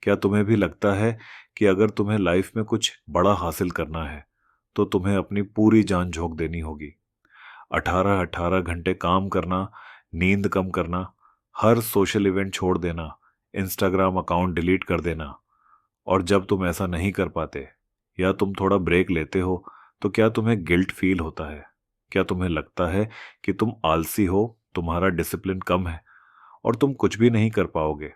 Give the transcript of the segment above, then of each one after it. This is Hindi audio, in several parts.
क्या तुम्हें भी लगता है कि अगर तुम्हें लाइफ में कुछ बड़ा हासिल करना है तो तुम्हें अपनी पूरी जान झोंक देनी होगी? 18-18 घंटे काम करना, नींद कम करना, हर सोशल इवेंट छोड़ देना, इंस्टाग्राम अकाउंट डिलीट कर देना। और जब तुम ऐसा नहीं कर पाते या तुम थोड़ा ब्रेक लेते हो तो क्या तुम्हें गिल्ट फील होता है? क्या तुम्हें लगता है कि तुम आलसी हो, तुम्हारा डिसिप्लिन कम है और तुम कुछ भी नहीं कर पाओगे?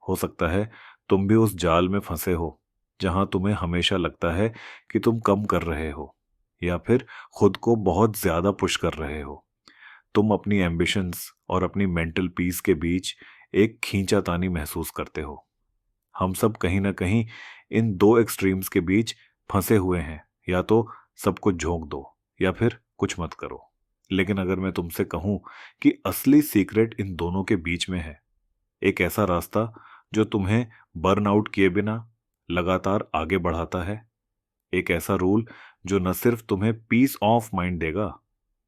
हो सकता है तुम भी उस जाल में फंसे हो जहां तुम्हें हमेशा लगता है कि तुम कम कर रहे हो या फिर खुद को बहुत ज्यादा पुश कर रहे हो। तुम अपनी एम्बिशंस और अपनी मेंटल पीस के बीच एक खींचातानी महसूस करते हो। हम सब कहीं ना कहीं इन दो एक्सट्रीम्स के बीच फंसे हुए हैं, या तो सब कुछ झोंक दो या फिर कुछ मत करो। लेकिन अगर मैं तुमसे कहूं कि असली सीक्रेट इन दोनों के बीच में है, एक ऐसा रास्ता जो तुम्हें बर्न आउट किए बिना लगातार आगे बढ़ाता है, एक ऐसा रूल जो न सिर्फ तुम्हें पीस ऑफ माइंड देगा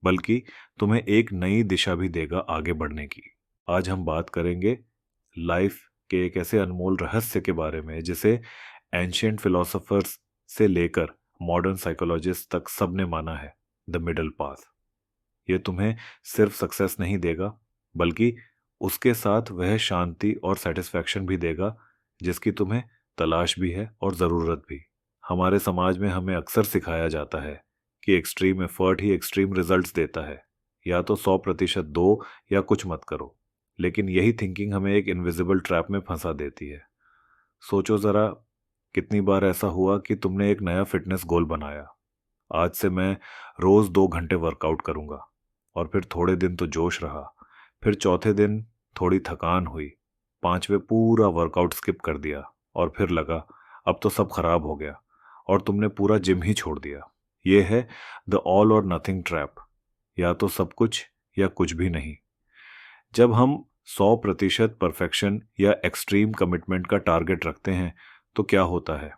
बल्कि तुम्हें एक नई दिशा भी देगा आगे बढ़ने की। आज हम बात करेंगे लाइफ के एक ऐसे अनमोल रहस्य के बारे में जिसे एंशियंट फिलोसोफर्स से लेकर मॉडर्न साइकोलॉजिस्ट तक सबने माना है, द मिडल पाथ। ये तुम्हें सिर्फ सक्सेस नहीं देगा बल्कि उसके साथ वह शांति और सेटिस्फैक्शन भी देगा जिसकी तुम्हें तलाश भी है और ज़रूरत भी। हमारे समाज में हमें अक्सर सिखाया जाता है कि एक्सट्रीम एफर्ट ही एक्सट्रीम रिजल्ट्स देता है, या तो 100% दो या कुछ मत करो। लेकिन यही थिंकिंग हमें एक इनविजिबल ट्रैप में फंसा देती है। सोचो ज़रा, कितनी बार ऐसा हुआ कि तुमने एक नया फिटनेस गोल बनाया, आज से मैं रोज़ 2 घंटे वर्कआउट करूंगा, और फिर थोड़े दिन तो जोश रहा, फिर चौथे दिन थोड़ी थकान हुई, पांचवें पूरा वर्कआउट स्किप कर दिया और फिर लगा अब तो सब खराब हो गया और तुमने पूरा जिम ही छोड़ दिया। ये है द ऑल और नथिंग ट्रैप, या तो सब कुछ या कुछ भी नहीं। जब हम 100% परफेक्शन या एक्सट्रीम कमिटमेंट का टारगेट रखते हैं तो क्या होता है?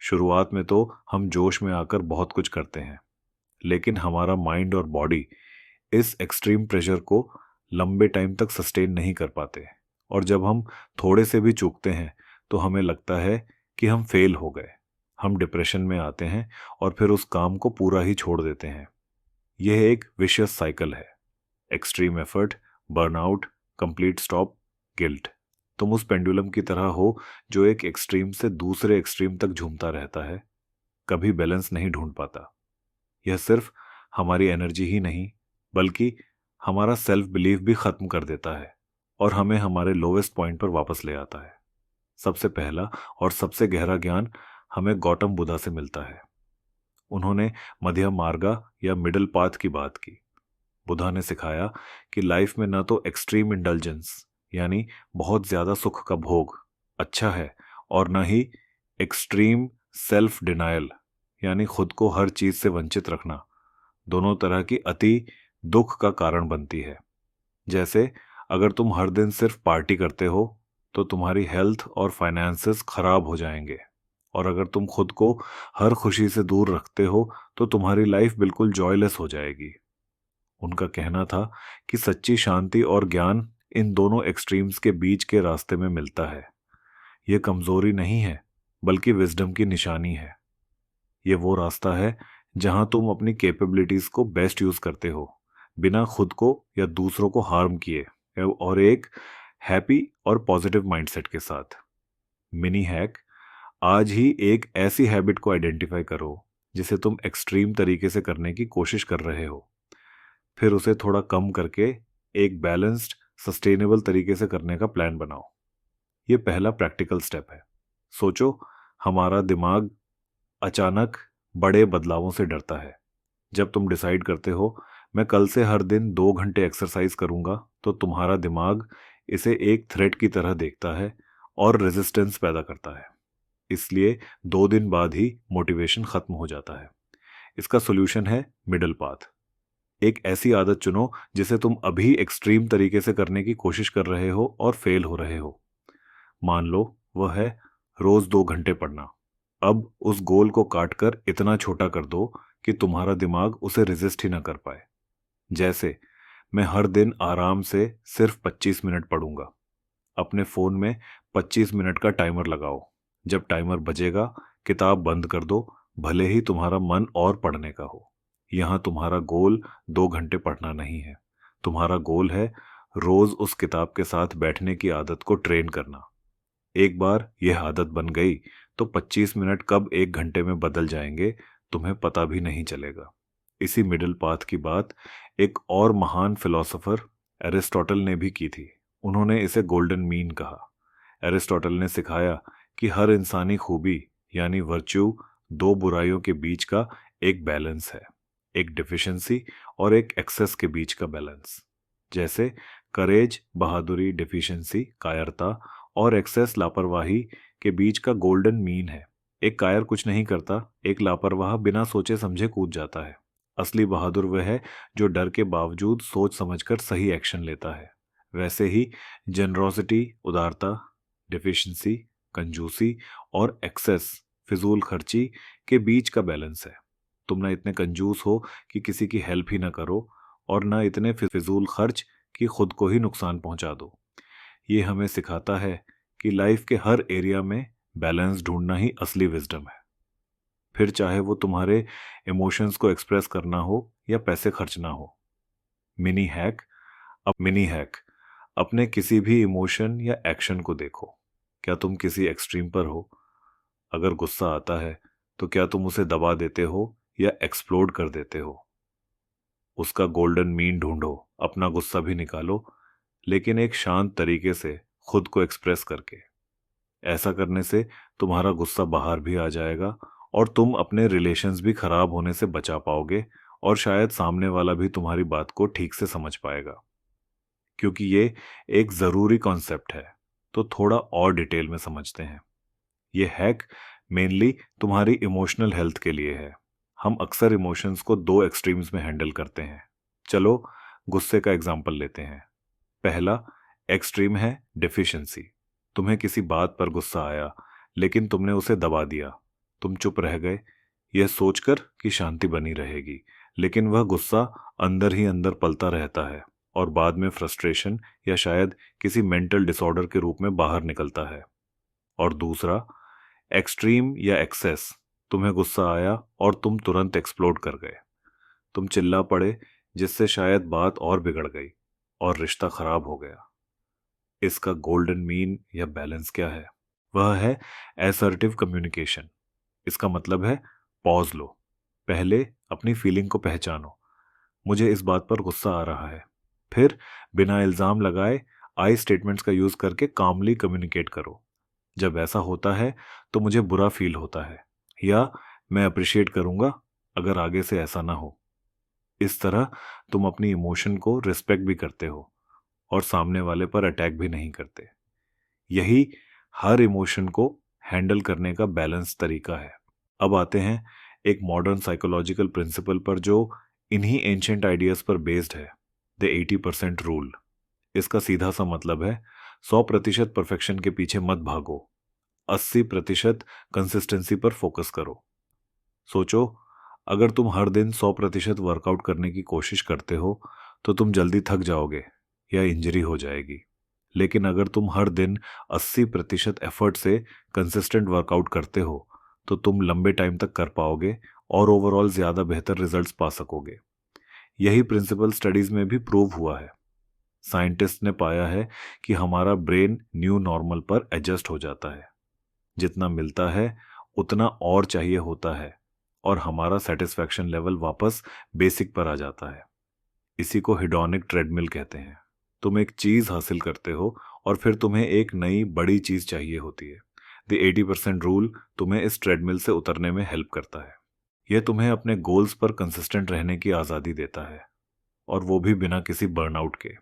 शुरुआत में तो हम जोश में आकर बहुत कुछ करते हैं, लेकिन हमारा माइंड और बॉडी इस एक्सट्रीम प्रेशर को लंबे टाइम तक सस्टेन नहीं कर पाते। और जब हम थोड़े से भी चूकते हैं तो हमें लगता है कि हम फेल हो गए, हम डिप्रेशन में आते हैं और फिर उस काम को पूरा ही छोड़ देते हैं। यह एक विशियस साइकिल है, extreme effort, burnout, complete stop, guilt. तुम उस पेंडुलम की तरह हो जो एक एक्सट्रीम से दूसरे एक्सट्रीम तक झूमता रहता है, कभी बैलेंस नहीं ढूंढ पाता। यह सिर्फ हमारी एनर्जी ही नहीं बल्कि हमारा सेल्फ बिलीफ भी खत्म कर देता है और हमें हमारे लोवेस्ट पॉइंट पर वापस ले आता है। सबसे पहला और सबसे गहरा ज्ञान हमें गौतम बुद्धा से मिलता है। उन्होंने मध्यम मार्गा या मिडिल पाथ की बात की। बुद्धा ने सिखाया कि लाइफ में न तो एक्सट्रीम इंडल्जेंस यानी बहुत ज्यादा सुख का भोग अच्छा है, और न ही एक्सट्रीम सेल्फ डिनायल यानी खुद को हर चीज से वंचित रखना। दोनों तरह की अति दुख का कारण बनती है। जैसे अगर तुम हर दिन सिर्फ पार्टी करते हो तो तुम्हारी हेल्थ और फाइनेंसेस खराब हो जाएंगे, और अगर तुम खुद को हर खुशी से दूर रखते हो तो तुम्हारी लाइफ बिल्कुल जॉयलेस हो जाएगी। उनका कहना था कि सच्ची शांति और ज्ञान इन दोनों एक्सट्रीम्स के बीच के रास्ते में मिलता है। यह कमजोरी नहीं है बल्कि विजडम की निशानी है। ये वो रास्ता है जहां तुम अपनी कैपेबिलिटीज को बेस्ट यूज करते हो बिना खुद को या दूसरों को हार्म किए, और एक हैप्पी और पॉजिटिव माइंडसेट के साथ। मिनी हैक: आज ही एक ऐसी हैबिट को आइडेंटिफाई करो जिसे तुम एक्सट्रीम तरीके से करने की कोशिश कर रहे हो, फिर उसे थोड़ा कम करके एक बैलेंस्ड सस्टेनेबल तरीके से करने का प्लान बनाओ। ये पहला प्रैक्टिकल स्टेप है। सोचो, हमारा दिमाग अचानक बड़े बदलावों से डरता है। जब तुम डिसाइड करते हो मैं कल से हर दिन 2 घंटे एक्सरसाइज करूंगा, तो तुम्हारा दिमाग इसे एक थ्रेट की तरह देखता है और रेजिस्टेंस पैदा करता है। इसलिए 2 दिन बाद ही मोटिवेशन खत्म हो जाता है। इसका सोल्यूशन है मिडिल पाथ। एक ऐसी आदत चुनो जिसे तुम अभी एक्सट्रीम तरीके से करने की कोशिश कर रहे हो और फेल हो रहे हो। मान लो वह है रोज 2 घंटे पढ़ना। अब उस गोल को काटकर इतना छोटा कर दो कि तुम्हारा दिमाग उसे रेजिस्ट ही ना कर पाए। जैसे, मैं हर दिन आराम से सिर्फ 25 मिनट पढ़ूंगा। अपने फ़ोन में 25 मिनट का टाइमर लगाओ। जब टाइमर बजेगा, किताब बंद कर दो, भले ही तुम्हारा मन और पढ़ने का हो। यहाँ तुम्हारा गोल 2 घंटे पढ़ना नहीं है। तुम्हारा गोल है रोज उस किताब के साथ बैठने की आदत को ट्रेन करना। एक बार यह आदत बन गई तो 25 मिनट कब 1 घंटे में बदल जाएंगे तुम्हें पता भी नहीं चलेगा। इसी मिडिल पाथ की बात एक और महान फिलोसोफर एरिस्टोटल ने भी की थी। उन्होंने इसे गोल्डन मीन कहा। एरिस्टोटल ने सिखाया कि हर इंसानी खूबी यानी वर्च्यू दो बुराइयों के बीच का एक बैलेंस है, एक डिफिशिएंसी और एक एक्सेस के बीच का बैलेंस। जैसे करेज बहादुरी, डिफिशिएंसी कायरता और एक्सेस लापरवाही के बीच का गोल्डन मीन है। एक कायर कुछ नहीं करता, एक लापरवाह बिना सोचे समझे कूद जाता है। असली बहादुर वह है जो डर के बावजूद सोच समझकर सही एक्शन लेता है। वैसे ही जनरोसिटी उदारता, डिफिशिएंसी कंजूसी और एक्सेस फिजूल खर्ची के बीच का बैलेंस है। तुम ना इतने कंजूस हो कि किसी की हेल्प ही ना करो और ना इतने फिजूल खर्च कि खुद को ही नुकसान पहुंचा दो। ये हमें सिखाता है कि लाइफ के हर एरिया में बैलेंस ढूंढना ही असली विजडम है। फिर चाहे वो तुम्हारे इमोशंस को एक्सप्रेस करना हो या पैसे खर्चना हो। मिनी हैक अपने किसी भी इमोशन या एक्शन को देखो। क्या तुम किसी एक्सट्रीम पर हो? अगर गुस्सा आता है तो क्या तुम उसे दबा देते हो या एक्सप्लोड कर देते हो? उसका गोल्डन मीन ढूंढो, अपना गुस्सा भी निकालो, लेकिन एक शांत तरीके से खुद को एक्सप्रेस करके। ऐसा करने से तुम्हारा गुस्सा बाहर भी आ जाएगा और तुम अपने रिलेशंस भी खराब होने से बचा पाओगे और शायद सामने वाला भी तुम्हारी बात को ठीक से समझ पाएगा। क्योंकि ये एक ज़रूरी कॉन्सेप्ट है, तो थोड़ा और डिटेल में समझते हैं। ये हैक मेनली तुम्हारी इमोशनल हेल्थ के लिए है। हम अक्सर इमोशंस को दो एक्सट्रीम्स में हैंडल करते हैं। चलो गुस्से का एग्जाम्पल लेते हैं। पहला एक्सट्रीम है डेफिशिएंसी। तुम्हें किसी बात पर गुस्सा आया, लेकिन तुमने उसे दबा दिया। तुम चुप रह गए, यह सोचकर कि शांति बनी रहेगी, लेकिन वह गुस्सा अंदर ही अंदर पलता रहता है और बाद में फ्रस्ट्रेशन या शायद किसी मेंटल डिसऑर्डर के रूप में बाहर निकलता है। और दूसरा एक्सट्रीम या एक्सेस, तुम्हें गुस्सा आया और तुम तुरंत एक्सप्लोड कर गए। तुम चिल्ला पड़े, जिससे शायद बात और बिगड़ गई और रिश्ता खराब हो गया। इसका गोल्डन मीन या बैलेंस क्या है? वह है असर्टिव कम्युनिकेशन। इसका मतलब है पॉज लो, पहले अपनी फीलिंग को पहचानो। मुझे इस बात पर गुस्सा आ रहा है। फिर बिना इल्ज़ाम लगाए आई स्टेटमेंट्स का यूज़ करके कामली कम्युनिकेट करो। जब ऐसा होता है तो मुझे बुरा फील होता है, या मैं अप्रिशिएट करूँगा अगर आगे से ऐसा ना हो। इस तरह तुम अपनी इमोशन को रिस्पेक्ट भी करते हो और सामने वाले पर अटैक भी नहीं करते। यही हर इमोशन को हैंडल करने का बैलेंस तरीका है। अब आते हैं एक मॉडर्न साइकोलॉजिकल प्रिंसिपल पर जो इन्हीं एंशिएंट आइडियाज पर बेस्ड है, द 80% रूल। इसका सीधा सा मतलब है 100% परफेक्शन के पीछे मत भागो, 80% कंसिस्टेंसी पर फोकस करो। सोचो, अगर तुम हर दिन 100% वर्कआउट करने की कोशिश करते हो तो तुम जल्दी थक जाओगे या इंजरी हो जाएगी। लेकिन अगर तुम हर दिन 80% एफर्ट से कंसिस्टेंट वर्कआउट करते हो तो तुम लंबे टाइम तक कर पाओगे और ओवरऑल ज़्यादा बेहतर रिजल्ट्स पा सकोगे। यही प्रिंसिपल स्टडीज़ में भी प्रूव हुआ है। साइंटिस्ट ने पाया है कि हमारा ब्रेन न्यू नॉर्मल पर एडजस्ट हो जाता है। जितना मिलता है उतना और चाहिए होता है और हमारा सेटिस्फैक्शन लेवल वापस बेसिक पर आ जाता है। इसी को हिडोनिक ट्रेडमिल कहते हैं। तुम एक चीज़ हासिल करते हो और फिर तुम्हें एक नई बड़ी चीज़ चाहिए होती है। द 80% रूल तुम्हें इस ट्रेडमिल से उतरने में हेल्प करता है। यह तुम्हें अपने गोल्स पर कंसिस्टेंट रहने की आज़ादी देता है, और वो भी बिना किसी बर्नआउट के।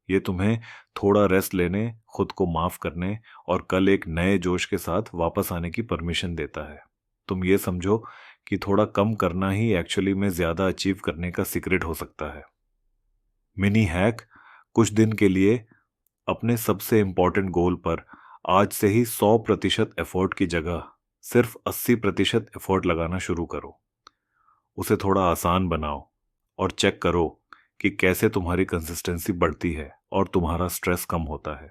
ये तुम्हें थोड़ा रेस्ट लेने, खुद को माफ़ करने और कल एक नए जोश के साथ वापस आने की परमिशन देता है। तुम ये समझो कि थोड़ा कम करना ही एक्चुअली में ज़्यादा अचीव करने का सीक्रेट हो सकता है। मिनी हैक, कुछ दिन के लिए अपने सबसे इम्पॉर्टेंट गोल पर आज से ही 100% एफर्ट की जगह सिर्फ 80% एफर्ट लगाना शुरू करो। उसे थोड़ा आसान बनाओ और चेक करो कि कैसे तुम्हारी कंसिस्टेंसी बढ़ती है और तुम्हारा स्ट्रेस कम होता है।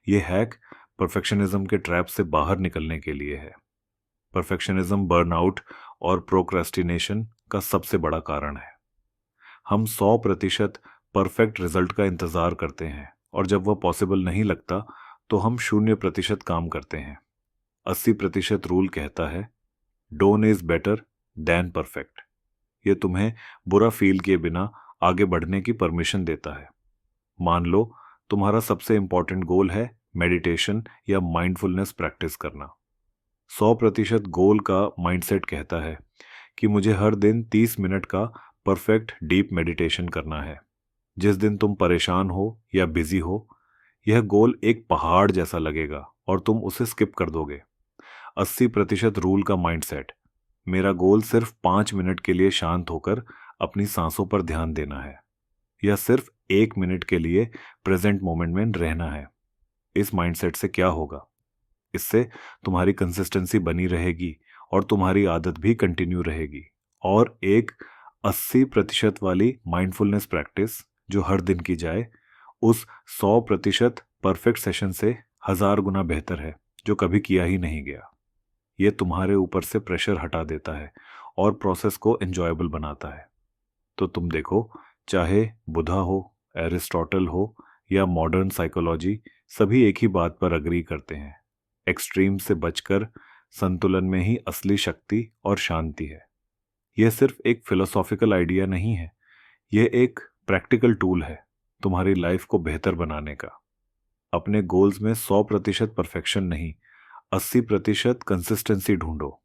ये हैक परफेक्शनिज्म के ट्रैप से बाहर निकलने के लिए है। परफेक्शनिज्म बर्नआउट और प्रोक्रेस्टिनेशन का सबसे बड़ा कारण है। हम 100% परफेक्ट रिजल्ट का इंतजार करते हैं और जब वह पॉसिबल नहीं लगता तो हम 0% काम करते हैं। 80% रूल कहता है done is better than perfect. ये तुम्हें बुरा फील किए बिना आगे बढ़ने की परमिशन देता है। मान लो तुम्हारा सबसे इंपॉर्टेंट गोल है मेडिटेशन या माइंडफुलनेस प्रैक्टिस करना। 100% गोल का माइंडसेट कहता है कि मुझे हर दिन 30 मिनट का परफेक्ट डीप मेडिटेशन करना है। जिस दिन तुम परेशान हो या बिजी हो, यह गोल एक पहाड़ जैसा लगेगा और तुम उसे स्किप कर दोगे। 80% रूल का माइंडसेट, मेरा गोल सिर्फ 5 मिनट के लिए शांत होकर अपनी सांसों पर ध्यान देना है या सिर्फ 1 मिनट के लिए प्रेजेंट मोमेंट में रहना है। इस माइंडसेट से क्या होगा? इससे तुम्हारी कंसिस्टेंसी बनी रहेगी और तुम्हारी आदत भी कंटिन्यू रहेगी। और एक 80% वाली माइंडफुलनेस प्रैक्टिस जो हर दिन की जाए, उस 100% परफेक्ट सेशन से 1000 गुना बेहतर है जो कभी किया ही नहीं गया। ये तुम्हारे ऊपर से प्रेशर हटा देता है और प्रोसेस को एंजॉयबल बनाता है। तो तुम देखो, चाहे बुधा हो, एरिस्टोटल हो या मॉडर्न साइकोलॉजी, सभी एक ही बात पर अग्री करते हैं। एक्सट्रीम से बचकर संतुलन में ही असली शक्ति और शांति है। यह सिर्फ एक फिलोसॉफिकल आइडिया नहीं है, यह एक प्रैक्टिकल टूल है तुम्हारी लाइफ को बेहतर बनाने का। अपने गोल्स में 100% परफेक्शन नहीं, 80% कंसिस्टेंसी ढूंढो।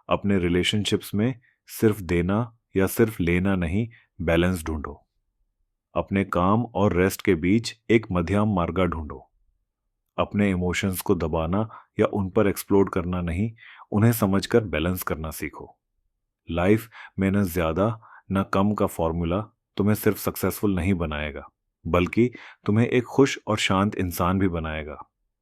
अपने रिलेशनशिप्स में सिर्फ देना या सिर्फ लेना नहीं, बैलेंस ढूंढो। अपने काम और रेस्ट के बीच एक मध्यम मार्ग ढूंढो। अपने इमोशंस को दबाना या उन पर एक्सप्लोड करना नहीं, उन्हें समझकर बैलेंस करना सीखो। लाइफ में न ज्यादा न कम का फॉर्मूला तुम्हें सिर्फ सक्सेसफुल नहीं बनाएगा, बल्कि तुम्हें एक खुश और शांत इंसान भी बनाएगा।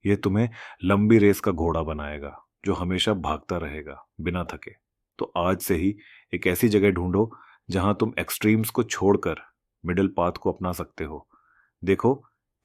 यह तुम्हें लंबी रेस का घोड़ा बनाएगा जो हमेशा भागता रहेगा बिना थके। तो आज से ही एक ऐसी जगह ढूंढो जहां तुम एक्सट्रीम्स को छोड़कर मिडिल पाथ को अपना सकते हो। देखो,